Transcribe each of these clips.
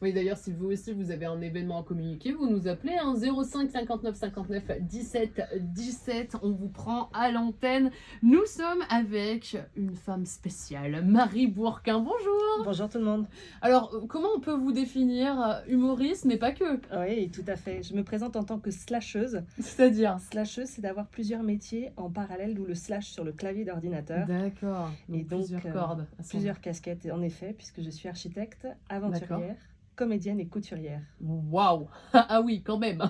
Oui, d'ailleurs, si vous aussi vous avez un événement à communiquer, vous nous appelez hein, 05 59 59 17 17. On vous prend à l'antenne. Nous sommes avec une femme spéciale, Marie Bourquin. Bonjour. Bonjour tout le monde. Alors, comment on peut vous définir humoriste, mais pas que? Oui, tout à fait. Je me présente en tant que slasheuse. C'est-à-dire? Slasheuse, c'est d'avoir plusieurs métiers en parallèle, d'où le slash sur le clavier d'ordinateur. D'accord. Et donc, plusieurs cordes. à son Plusieurs casquettes, en effet, puisque je suis architecte, aventurière, D'accord. comédienne et couturière. Waouh! Ah oui, quand même,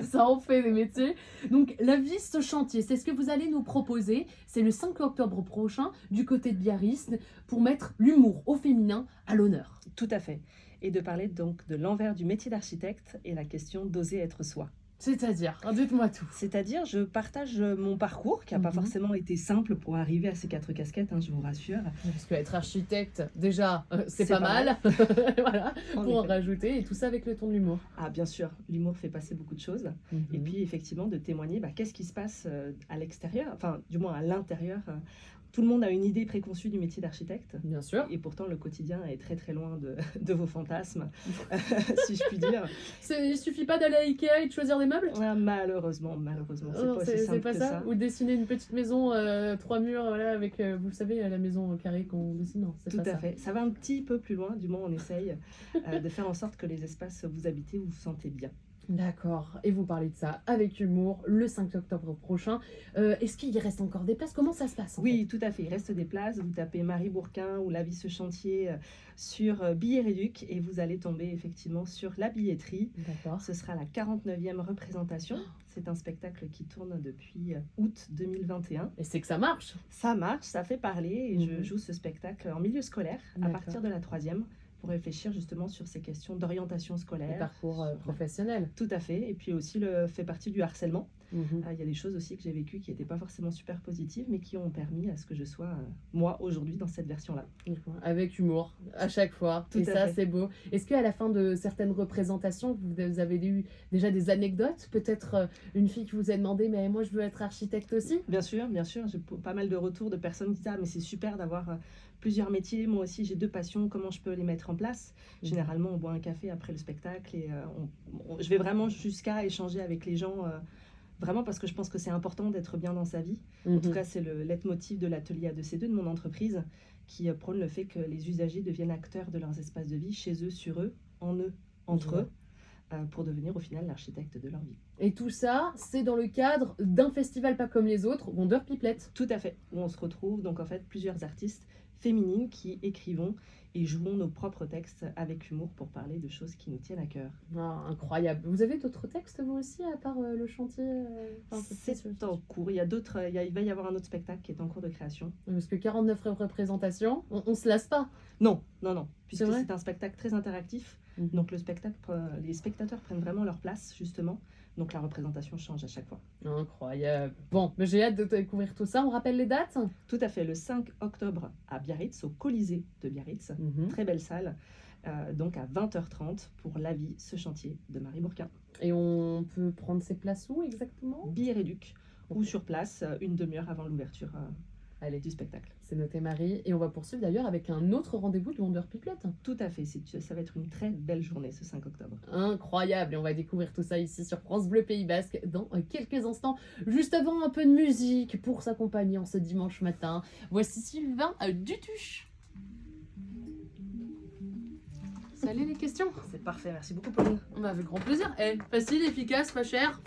ça en fait des métiers. Donc, la vie, ce chantier, c'est ce que vous allez nous proposer. C'est le 5 octobre prochain, du côté de Biarritz, pour mettre l'humour au féminin à l'honneur. Tout à fait. Et de parler donc de l'envers du métier d'architecte et la question d'oser être soi. C'est-à-dire, dites-moi tout. C'est-à-dire, je partage mon parcours, qui n'a pas forcément été simple pour arriver à ces 4 casquettes, hein, je vous rassure. Parce qu'être architecte, déjà, c'est C'est pas pas mal. Voilà, En pour en effet. rajouter, et tout ça avec le ton de l'humour. Ah, bien sûr, l'humour fait passer beaucoup de choses. Et puis, effectivement, de témoigner, qu'est-ce qui se passe à l'extérieur, enfin, du moins à l'intérieur. Tout le monde a une idée préconçue du métier d'architecte. Bien sûr. Et pourtant, le quotidien est très très loin de vos fantasmes, si je puis dire. Il suffit pas d'aller à Ikea et de choisir des meubles? Ah, malheureusement, c'est Non, pas aussi simple pas que ça. ça. Ou dessiner une petite maison, 3 murs, voilà, avec, vous savez, la maison carrée qu'on dessine. Non, c'est Tout pas à ça. fait. Ça va un petit peu plus loin, du moins on essaye de faire en sorte que les espaces où vous habitez, vous vous sentez bien. D'accord. Et vous parlez de ça avec humour le 5 octobre prochain. Est-ce qu'il y reste encore des places? Comment ça se passe en Oui, tout à fait. Il reste des places. Vous tapez Marie Bourquin ou La vie ce chantier sur Billets Réduc et vous allez tomber effectivement sur la billetterie. fait? D'accord. Ce sera la 49e représentation. C'est un spectacle qui tourne depuis août 2021. Et c'est que ça marche. Ça marche, ça fait parler et je Mhm. joue ce spectacle en milieu scolaire à D'accord. partir de la 3e pour réfléchir justement sur ces questions d'orientation Le scolaire. parcours professionnel. Tout à fait. Et puis aussi, fait partie du harcèlement. Il y a des choses aussi que j'ai vécues qui n'étaient pas forcément super positives, mais qui ont permis à ce que je sois, moi, aujourd'hui, dans cette version-là. Avec humour, à chaque fois. Tout Et à ça, fait. c'est beau. Est-ce qu'à la fin de certaines représentations, vous avez eu déjà des anecdotes? Peut-être une fille qui vous a demandé, mais moi, je veux être architecte aussi? Bien sûr, bien sûr. J'ai pas mal de retours de personnes qui disent « Ah, mais c'est super d'avoir plusieurs métiers. Moi aussi, j'ai 2 passions. Comment je peux les mettre en place ?» Généralement, on boit un café après le spectacle et je vais vraiment jusqu'à échanger avec les gens, vraiment parce que je pense que c'est important d'être bien dans sa vie. En tout cas, c'est le leitmotiv de l'atelier A2C2 de mon entreprise qui prône le fait que les usagers deviennent acteurs de leurs espaces de vie, chez eux, sur eux, entre eux, pour devenir au final l'architecte de leur vie. Et tout ça, c'est dans le cadre d'un festival pas comme les autres, Wonder Pipelette. Tout à fait, où on se retrouve donc en fait plusieurs artistes féminines qui écrivons et jouons nos propres textes avec humour pour parler de choses qui nous tiennent à cœur. Ah, incroyable. Vous avez d'autres textes, vous aussi, à part le chantier C'est en cours. Il y a d'autres. Il va y avoir un autre spectacle qui est en cours de création. Parce que 49 représentations, on se lasse pas. Non, non, non, puisque C'est vrai c'est un spectacle très interactif. Donc le spectacle, les spectateurs prennent vraiment leur place justement. Donc la représentation change à chaque fois. Incroyable. Bon, mais j'ai hâte de découvrir tout ça. On rappelle les dates? Tout à fait. Le 5 octobre à Biarritz, au Colisée de Biarritz. Très belle salle. Donc à 20h30 pour La vie, ce chantier de Marie Bourquin. Et on peut prendre ses places où exactement? Billets Réduc ou sur place une demi-heure avant l'ouverture Allez, du spectacle. c'est noté Marie. Et on va poursuivre d'ailleurs avec un autre rendez-vous de Wonder Pipelette. Tout à fait. Ça va être une très belle journée ce 5 octobre. Incroyable. Et on va découvrir tout ça ici sur France Bleu Pays Basque dans quelques instants. Juste avant, un peu de musique pour s'accompagner en ce dimanche matin. Voici Sylvain Dutuche. Ça allait les questions? C'est parfait. Merci beaucoup, Pauline. Avec grand plaisir. Facile, efficace, pas cher.